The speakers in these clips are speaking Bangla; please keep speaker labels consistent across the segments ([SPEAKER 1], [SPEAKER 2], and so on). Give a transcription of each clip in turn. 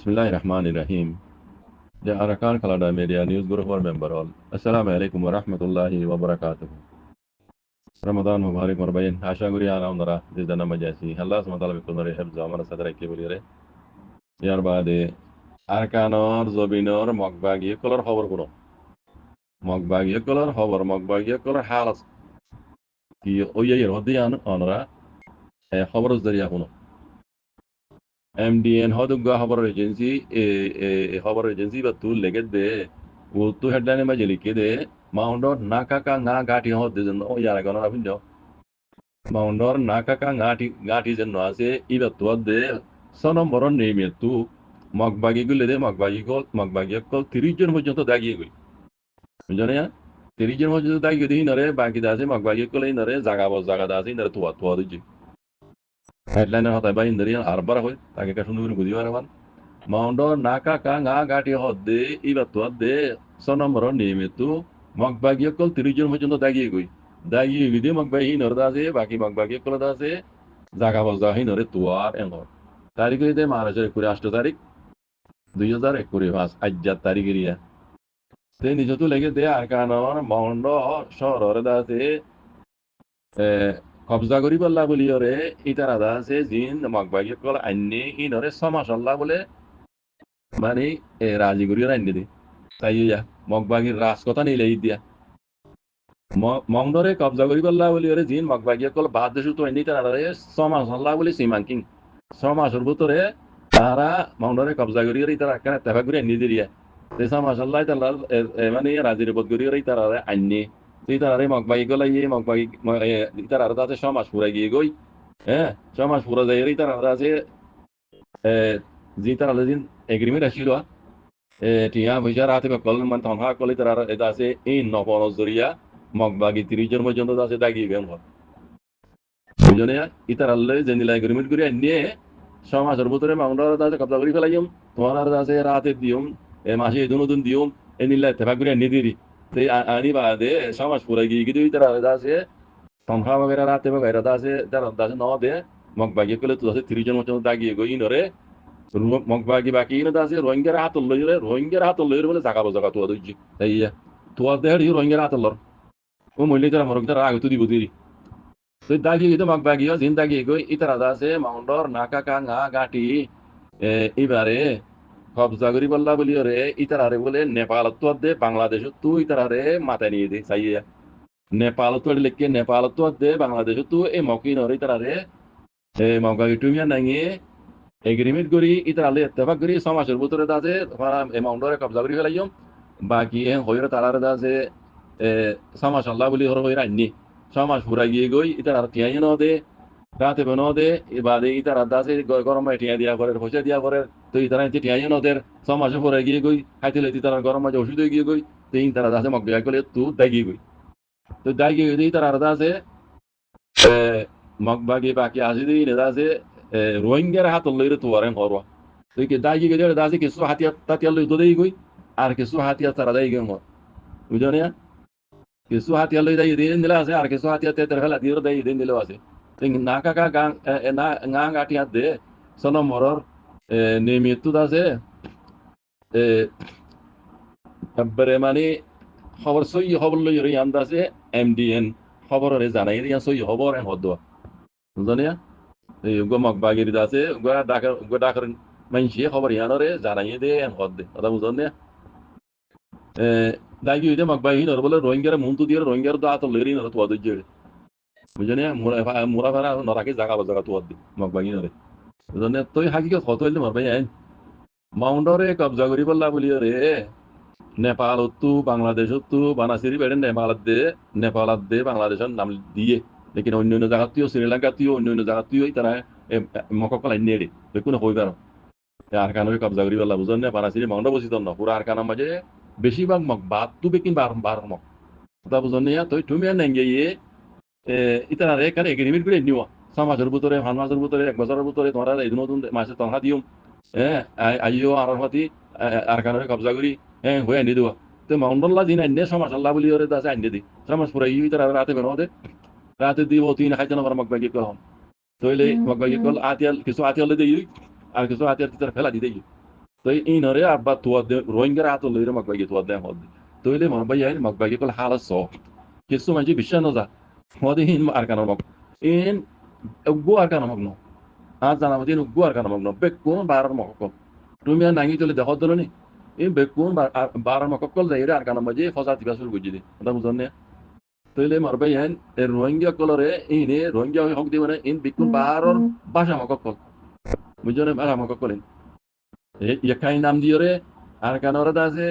[SPEAKER 1] Bismillahirrahmanirrahim. The Arakan Kalada Media News Group member all. Assalamu alaikum wa rahmatullahi wa barakatuh. Ramadan Mubarak Marbayin. Asha Guri Alamdara. This is the Namajasi. Allah Smatala Bikunari help Zamana Sadra Kibulire. Yarbade Arkanor Zobinor Mogbagi color hover Kuno. Mogbagi color hover Mogbagi color Halas. The Oye Rodian Honora. A hover Zaria Kuno. MDN Hoduga Hover Agency, a hover agency, but two legged there. Would two headline Majiliki there. Mount Nakaka Nagati Ho, this is no Yaragona window. Mount Nakaka Gatis and Nase, either to the son of Moron name it too. Mogbagigul, Mogbagikol, Tirijan Mojoto Dagi. Mijonia, Tirijan Mojo Dagi in a Bakidazi, Mogbagikol in a Zagabo Zagadazi in the two. Headline hota ba indriyan arbara hoy tage ka sundur gudiwarawan maundo naka ka nga gati hodde ibatu hodde sonomoro nimitu magbagiyakol tirijon hojondo dagi vidi magbagi nordase baki magbagiyakol dase jaga bozdahi nore tuar engor tarikh de maharajar 28 তারিখ 2025 ajjat tarikiriya te nijotu lege de arkanor maundo shorore dase কবজা করি পাল্লা বলি ওরে ইটার আদা আছে জিন মগবাগি কল আন্নি ইনরে সমাসল্লা বলে মানে রাজি করি আন্নি দি তাই ইয়া মগবাগির রাজ কথা নিলে দিয়া মংডরে কবজা করি পাল্লা বলি ওরে জিন মগবাগি কল বাদ দেশু তো আন্নি ইটার আদারে সমাসল্লা বলি সীমাঙ্কিং সমাসর ভিতরে তারা মংডরে কবজা করি ওরে ইটার আকারে তেফা করি আন্নি দিয়া তে সমাসল্লা ইটার মানে রাজির বোধ করি ওরে ইটার আদারে আন্নি ইতারে মগবাগি গলা ইয়ে মগবাগি ইতার আর দাতে সমাজ পুরা গিয়ে গই হ্যাঁ সমাজ পুরা যাই ইতার আর আছে জিতার আলাদিন এগ্রিমেন্ট আসিল টিয়া পয়সা রাতে কল মান তনহা কল ইতার আর এটা আছে এই নবনজরিয়া মগবাগি 30 জন পর্যন্ত আছে দাগি গেন বুঝনে ইতার আল্লাহ জেনিলা এগ্রিমেন্ট করে নিয়ে সমাজের ভিতরে মাউন্ডার দাতে কবজা করে ফেলাইম তোমার আর আছে রাতে দিউম মাসে দুনদিন দিউম এনিলা তেফা করে নিদিরি ani baade সমাজ পুরা গিয়ে গিয়ে তারা আছে তনখা বগেরা রাতে বগেরা আছে যারা আছে ন দে মগবাগি কলে তো আছে 30 জন মতো দাগিয়ে গই নরে মগবাগি বাকি না আছে রোহিঙ্গার হাত লইরে বলে জায়গা বজাগা তো দুজি তাই তো দে হি রোহিঙ্গার হাত লর ও মইলে তারা মরক তারা আগে তো দিব দিরি তো দাগি তো মগবাগি জিন দাগি গই ইতারা আছে মাউন্ডর নাকা কা ngা গাটি এবারে কবজা করি বললা বলি রে ইতারারে বলে নেপাল তো দে বাংলাদেশ তো ইতারারে মাথায় নিয়ে দে চাইয়া নেপাল তো লিখে নেপাল তো দে বাংলাদেশ তো এই মকিন রে ইতারারে মগা ইটুমিয়া নাঙে এগ্রিমেন্ট করি ইতারালে ইত্তেফাক করি সমাজের ভিতরে দাজে এমাউন্টরে কবজা করি ফেলাইম বাকি হইরে তারারে দাজে সমাজ আল্লাহ বলি হর হইরা আইনি সমাজ পুরা গিয়ে গই ইতারার টিয়াই ন দে রাতে বেনো দে বাদে ইতারা দাজে গরম টিয়া দিয়া করে পয়সা দিয়া করে তো ইতারা টিয়াই নদের সমাজে পরে গিয়ে গই খাইতে লইতে তারা গরম মাঝে ওষুধ হয়ে গিয়ে গই তো তারা দাসে মগ বিয়া করলে তু দাগি গই তো দাগি গই তারা দাসে মগ বাকি বাকি আসি দিই দাসে রোহিঙ্গার হাত লইরে তো আরেন করবা তো কি দাগি গই দাসে কিছু হাতিয়ার তাতিয়ার লই তো দেই গই আর কিছু হাতিয়ার তারা দেই গই বুঝো না কিছু হাতিয়ার লই দেই দিন দিলে আছে আর কিছু হাতিয়ার তের ফেলা দিয়ে দেই দিন দিলেও আছে তো নাকা কা গাং না গাং আটিয়া দে সনো মরর নিয়মিত আছে একবারে মানে খবর সই খবর লই রে আন্দাজে এমডিএন খবর রে জানাই রে সই খবর এন হদ বুঝনিয়া এই গমক বাগির দাসে ডাকার মানসি খবর ইয়ানরে জানাই দে এন হদ দে কথা বুঝনিয়া দাগি হইতে মক বাগি নর বলে রোহিঙ্গার মুন্তু দিয়ে রোহিঙ্গার দা তো লইরি নর তো দজে বুঝনিয়া মুরা ফারা নরাকে জায়গা বাজাগা তো হদ মক বাগি নরে বুঝনিয়া তুই হাকিকত কত হইলে মরবাই আইন মাউন্ডরে কবজা করি বললা বলি রে নেপালতো বাংলাদেশতো বানাসিরি বেড়ে নেপালত দে বাংলাদেশের নাম দিয়ে লেকিন অন্য অন্য জায়গাতেও শ্রীলঙ্কাতেও অন্য জায়গাতেও তারা মককল আইন নেড়ে কোনো হই পারো আর কানরে কবজা করি বললা বুঝন না বানাসিরি মাউন্ড বসিত না পুরা আর কানার মাঝে বেশিরভাগ মক বাদ তু বেকিন বার মক কথা বুঝন না তুই তুমি আর নেঙ্গে ইতারা রে কারে এগ্রিমেন্ট করে নিও সমাজের ভিতরে ভান মাসের ভিতরে এক বছরের ভিতরে তোমরা এই নতুন মাসে তনখা দিও আইও আর হতি আর কানরে কবজা করি হয়ে আনি দেওয়া তো মাউন্ডল্লা দিন আইনে সমাজ আল্লাহ বলি ওরে দাসে আইনে দি সমাজ পুরা তারা রাতে বেরো দে রাতে দিব তিন খাইতে নাম্বার মগবাগি কল হম তইলে মগবাগি কল আতিয়াল কিছু আতিয়াল দেই আর কিছু আতিয়াল তিতার ফেলা দি দেই তো ইনরে আব্বা তুয়া দে রোহিঙ্গার আত লইরে মগবাগি তুয়া দে হদ তইলে মগবাই আইন মগবাগি কল হালা স কিছু মাঝি বিশ্বাস না যা হদে ইন আর কানো মগ ইন উগ্গু আর কানো মগ ন আজ জানা মদিন উগ্গু আর কানো মগ ন বেকুন বারার মগ কল তুমি আর নাঙ্গি চলে দেখো দলনি এই বেকুন বারার মগ কল যাইরে আর কানো মাঝি ফসা দিবা শুরু বুঝি দে কথা বুঝন না তইলে মরবাই আইন এ রোহিঙ্গা কলরে ইনে রোহিঙ্গা হক দিবনে ইন বেকুন বারার ভাষা মগ কল বুঝনে ভাষা মগ কল yakai নাম দিয়রে আর কানরে দাসে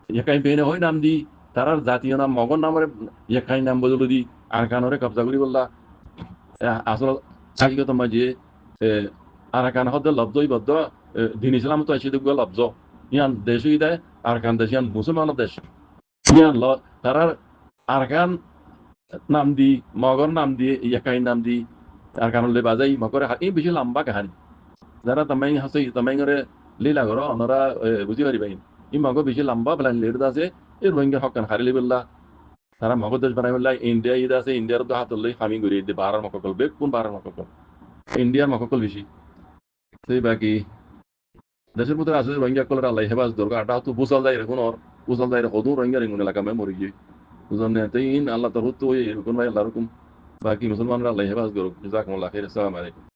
[SPEAKER 1] yakai বেনে হয় নাম দি তারার জাতীয় নাম মগন নামরে yakai নাম বদলে দি আর কানরে কবজা করি বললা আসল হাকিগত মাঝে আর কান হদ লব্জই বদ্ধ দিন ইসলাম তো আছে দুগ লব্জ ইয়ান দেশই দেয় আর কান দেশ ইয়ান মুসলমান দেশ ইয়ান তারার আর কান নাম দি মগর নাম দি yakai নাম di আর কানলে বাজাই মগরে এই বেশি লম্বা কাহিনী যারা তামাই হাসে তামাই করে লীলা করো ওনারা বুঝি পারি পাইন ই মগ বেশি লম্বা প্ল্যান লিড আছে এই রোহিঙ্গা হকান হারিলি বললা তারা মগ দেশ বানাই বললা ইন্ডিয়া ঈদ আছে ইন্ডিয়ার তো হাত লই হামি ঘুরি দিয়ে বারার মককল বেগ কোন বারার মককল ইন্ডিয়ার মককল বেশি সেই বাকি দেশের মধ্যে আছে রোহিঙ্গা কলের আল্লাহ হেবাজ দরকার আটা তো বুসাল যাই রেখুন ওর বুসাল যাই রেখো রোহিঙ্গা রেগুন এলাকা মে মরি গিয়ে বুঝলেন না তাই ইন আল্লাহ তার হতো এরকম ভাই আল্লাহ রকম বাকি মুসলমানরা আল্লাহ হেবাজ করুক জাজাকুমুল্লাহ খাইর আসসালামু আলাইকুম